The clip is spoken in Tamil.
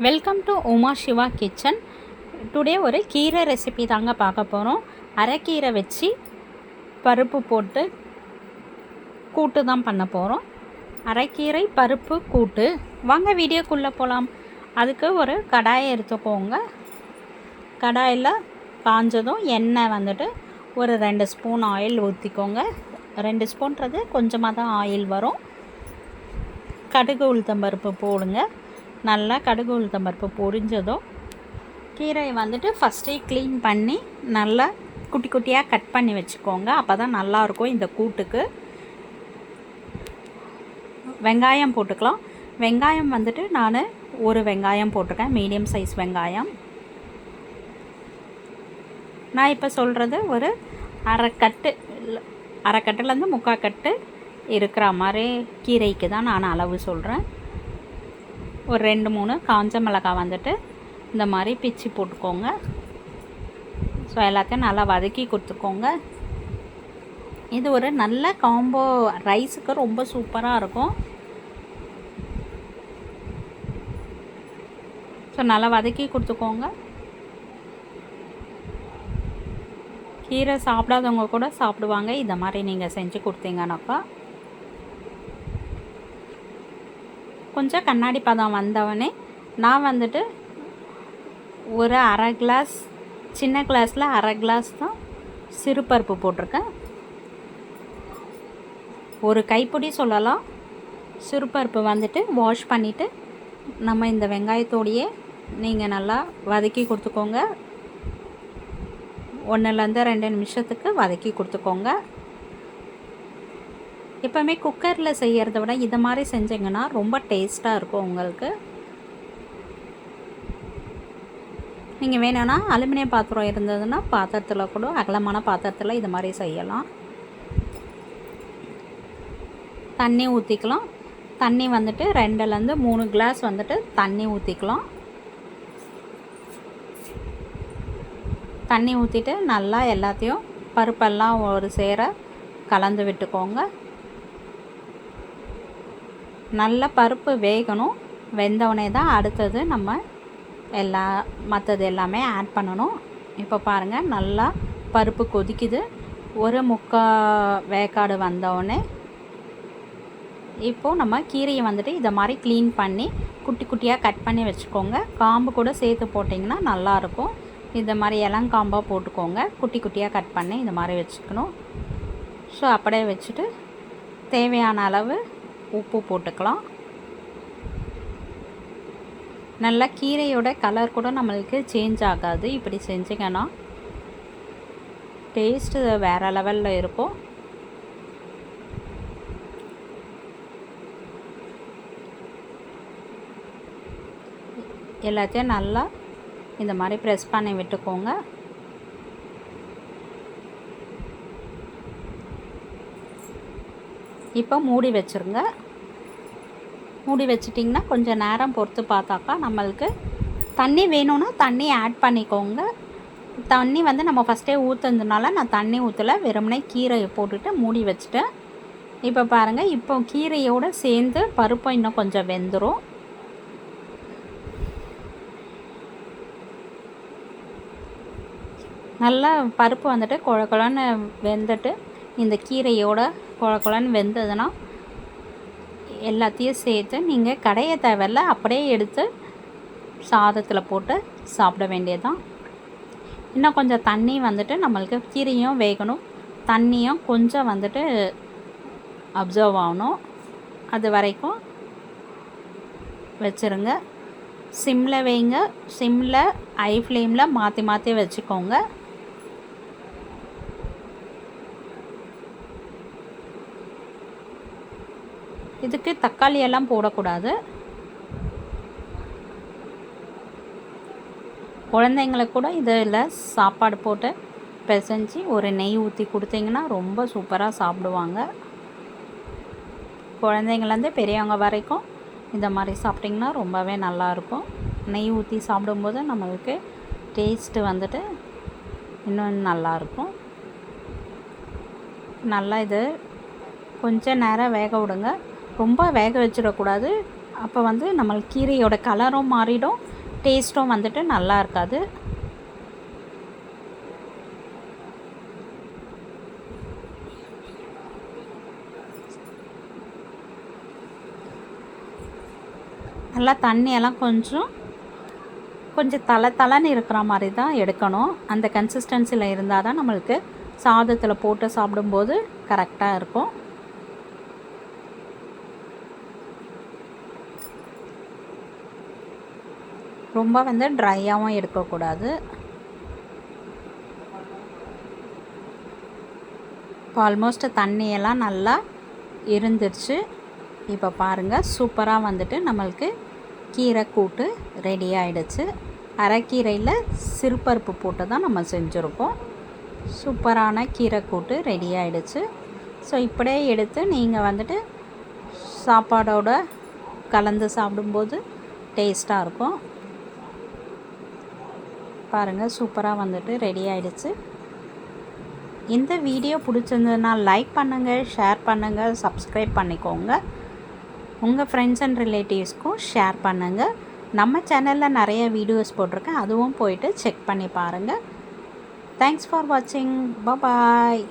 Welcome to Uma Siva kitchen. Today ஒரு கீரை ரெசிபி தாங்க பார்க்க போகிறோம். அரைக்கீரை வச்சு பருப்பு போட்டு கூட்டு தான் பண்ண போகிறோம். அரைக்கீரை பருப்பு கூட்டு. வாங்க வீடியோக்குள்ளே போகலாம். அதுக்கு ஒரு கடாயை எடுத்துக்கோங்க. கடாயில் காஞ்சதும் எண்ணெய் வந்துட்டு ஒரு 2 ஸ்பூன் ஆயில் ஊற்றிக்கோங்க. 2 ஸ்பூன்றது கொஞ்சமாக தான் ஆயில் வரும். கடுகு உளுத்தம்பருப்பு போடுங்க. நல்லா கடுகு உளுத்தம்பருப்பு பொரிஞ்சதும் கீரையை வந்துட்டு ஃபஸ்ட்டே க்ளீன் பண்ணி நல்லா குட்டி குட்டியாக கட் பண்ணி வச்சுக்கோங்க. அப்போ தான் நல்லாயிருக்கும் இந்த கூட்டுக்கு. வெங்காயம் போட்டுக்கலாம். வெங்காயம் வந்துட்டு நான் ஒரு வெங்காயம் போட்டிருக்கேன், மீடியம் சைஸ் வெங்காயம். நான் இப்போ சொல்கிறது ஒரு அரைக்கட்டுலேருந்து 3/4 கட்டு இருக்கிற மாதிரி கீரைக்கு தான் நான் அளவு சொல்கிறேன். ஒரு 2-3 காஞ்ச மிளகாய் வந்துட்டு இந்த மாதிரி பிச்சு போட்டுக்கோங்க. ஸோ எல்லாத்தையும் நல்லா வதக்கி கொடுத்துக்கோங்க. இது ஒரு நல்ல காம்போ ரைஸுக்கு ரொம்ப சூப்பராக இருக்கும். ஸோ நல்லா வதக்கி கொடுத்துக்கோங்க. கீரை சாப்பிடாதவங்க கூட சாப்பிடுவாங்க இந்த மாதிரி நீங்கள் செஞ்சு கொடுத்தீங்கன்னாக்கா. கொஞ்சம் கண்ணாடி பதம் வந்தவொடனே நான் வந்துட்டு ஒரு அரை கிளாஸ், சின்ன கிளாஸில் அரை கிளாஸ் தான் சிறுபருப்பு போட்டிருக்கேன். ஒரு கைப்பிடி சொல்லலாம். சிறுபருப்பு வந்துட்டு வாஷ் பண்ணிவிட்டு நம்ம இந்த வெங்காயத்தோடையே நீங்கள் நல்லா வதக்கி கொடுத்துக்கோங்க. 1லேருந்து 2 நிமிஷத்துக்கு வதக்கி கொடுத்துக்கோங்க. எப்போவுமே குக்கரில் செய்கிறத விட இதை மாதிரி செஞ்சிங்கன்னா ரொம்ப டேஸ்ட்டாக இருக்கும் உங்களுக்கு. நீங்கள் வேணும்னா அலுமினியம் பாத்திரம் இருந்ததுன்னா பாத்திரத்தில் கூட, அகலமான பாத்திரத்தில் இது மாதிரி செய்யலாம். தண்ணி ஊற்றிக்கலாம். தண்ணி வந்துட்டு 2லேருந்து 3 கிளாஸ் வந்துட்டு தண்ணி ஊற்றிக்கலாம். தண்ணி ஊற்றிட்டு நல்லா எல்லாத்தையும் பருப்பெல்லாம் ஒரு சேர கலந்து விட்டுக்கோங்க. நல்லா பருப்பு வேகணும். வெந்தவொடனே தான் அடுத்தது நம்ம மற்றது எல்லாமே ஆட் பண்ணணும். இப்போ பாருங்கள், நல்லா பருப்பு கொதிக்குது. ஒரு 3/4 வேக்காடு வந்தவுடனே இப்போது நம்ம கீரையை வந்துட்டு இதை மாதிரி க்ளீன் பண்ணி குட்டி குட்டியாக கட் பண்ணி வச்சுக்கோங்க. காம்பு கூட சேர்த்து போட்டிங்கன்னா நல்லாயிருக்கும். இந்த மாதிரி இளங்காம்பாக போட்டுக்கோங்க. குட்டி குட்டியாக கட் பண்ணி இந்த மாதிரி வச்சுக்கணும். ஸோ அப்படியே வச்சுட்டு தேவையான அளவு உப்பு போட்டுக்கலாம். நல்லா கீரையோட கலர் கூட நம்மளுக்கு சேஞ்ச் ஆகாது. இப்படி செஞ்சிங்கன்னா டேஸ்ட்டு வேறு லெவலில் இருக்கும். எல்லாத்தையும் நல்லா இந்த மாதிரி ப்ரெஸ் பண்ணி விட்டுக்கோங்க. இப்போ மூடி வச்சுருங்க. மூடி வச்சிட்டிங்கன்னா கொஞ்சம் நேரம் பொறுத்து பார்த்தாக்கா நம்மளுக்கு தண்ணி வேணும்னா தண்ணி ஆட் பண்ணிக்கோங்க. தண்ணி வந்து நம்ம ஃபஸ்ட்டே ஊற்றுனதுனால நான் தண்ணி ஊற்றலை, வெறுமனே கீரையை போட்டுட்டு மூடி வச்சுட்டேன். இப்போ பாருங்கள், இப்போ கீரையோடு சேர்ந்து பருப்பும் இன்னும் கொஞ்சம் வெந்துடும். நல்லா பருப்பு வந்துட்டு குழ குழன்னு வெந்துட்டு இந்த கீரையோட குழ குழன்னு வெந்ததுன்னா எல்லாத்தையும் சேர்த்து நீங்கள் கடைய தேவையில்ல, அப்படியே எடுத்து சாதத்தில் போட்டு சாப்பிட வேண்டியதுதான். இன்னும் கொஞ்சம் தண்ணி வந்துட்டு நம்மளுக்கு கீரையும் வேகணும், தண்ணியும் கொஞ்சம் வந்துட்டு அப்சர்வ் ஆகணும். அது வரைக்கும் வச்சுருங்க. சிம்மில் வைங்க. சிம்மில் ஹை ஃப்ளேமில் மாற்றி மாற்றி வச்சுக்கோங்க. இதுக்கு தக்காளி எல்லாம் போடக்கூடாது. குழந்தைங்களுக்கு கூட இதில் சாப்பாடு போட்டு பிசைஞ்சு ஒரு நெய் ஊற்றி கொடுத்தீங்கன்னா ரொம்ப சூப்பராக சாப்பிடுவாங்க. குழந்தைங்கள்லேருந்து பெரியவங்க வரைக்கும் இந்த மாதிரி சாப்பிட்டிங்கன்னா ரொம்பவே நல்லாயிருக்கும். நெய் ஊற்றி சாப்பிடும்போது நம்மளுக்கு டேஸ்ட்டு வந்துட்டு இன்னும் நல்லாயிருக்கும். நல்லா இது கொஞ்சம் நேரம் வேக விடுங்க. ரொம்ப வேக வச்சிடக்கூடாது. அப்போ வந்து நம்மளுக்கு கீரையோட கலரும் மாறிடும், டேஸ்ட்டும் வந்துட்டு நல்லா இருக்காது. நல்லா தண்ணியெல்லாம் கொஞ்சம் தளன்னு இருக்கிற மாதிரி தான் எடுக்கணும். அந்த கன்சிஸ்டன்சியில் இருந்தால் தான் நம்மளுக்கு சாதத்தில் போட்டு சாப்பிடும்போது கரெக்டாக இருக்கும். ரொம்ப வந்து ட்ரையாகவும் எடுக்கக்கூடாது. இப்போ ஆல்மோஸ்ட் தண்ணியெல்லாம் நல்லா இருந்துருச்சு. இப்போ பாருங்கள், சூப்பராக வந்துட்டு நம்மளுக்கு கீரை கூட்டு ரெடி ஆகிடுச்சு. அரைக்கீரையில் சிறுபருப்பு போட்டு தான் நம்ம செஞ்சுருக்கோம். சூப்பரான கீரை கூட்டு ரெடி ஆகிடுச்சு. ஸோ இப்படியே எடுத்து நீங்கள் வந்துட்டு சாப்பாடோடு கலந்து சாப்பிடும்போது டேஸ்ட்டாக இருக்கும். பாருங்கள், சூப்பராக வந்துட்டு ரெடி ஆகிடுச்சு. இந்த வீடியோ பிடிச்சிருந்ததுன்னா லைக் பண்ணுங்கள், ஷேர் பண்ணுங்கள், சப்ஸ்கிரைப் பண்ணிக்கோங்க. உங்கள் ஃப்ரெண்ட்ஸ் அண்ட் ரிலேட்டிவ்ஸ்க்கும் ஷேர் பண்ணுங்கள். நம்ம சேனலில் நிறைய வீடியோஸ் போட்டிருக்கேன், அதுவும் போயிட்டு செக் பண்ணி பாருங்கள். தேங்க்ஸ் ஃபார் வாட்சிங். பாய்.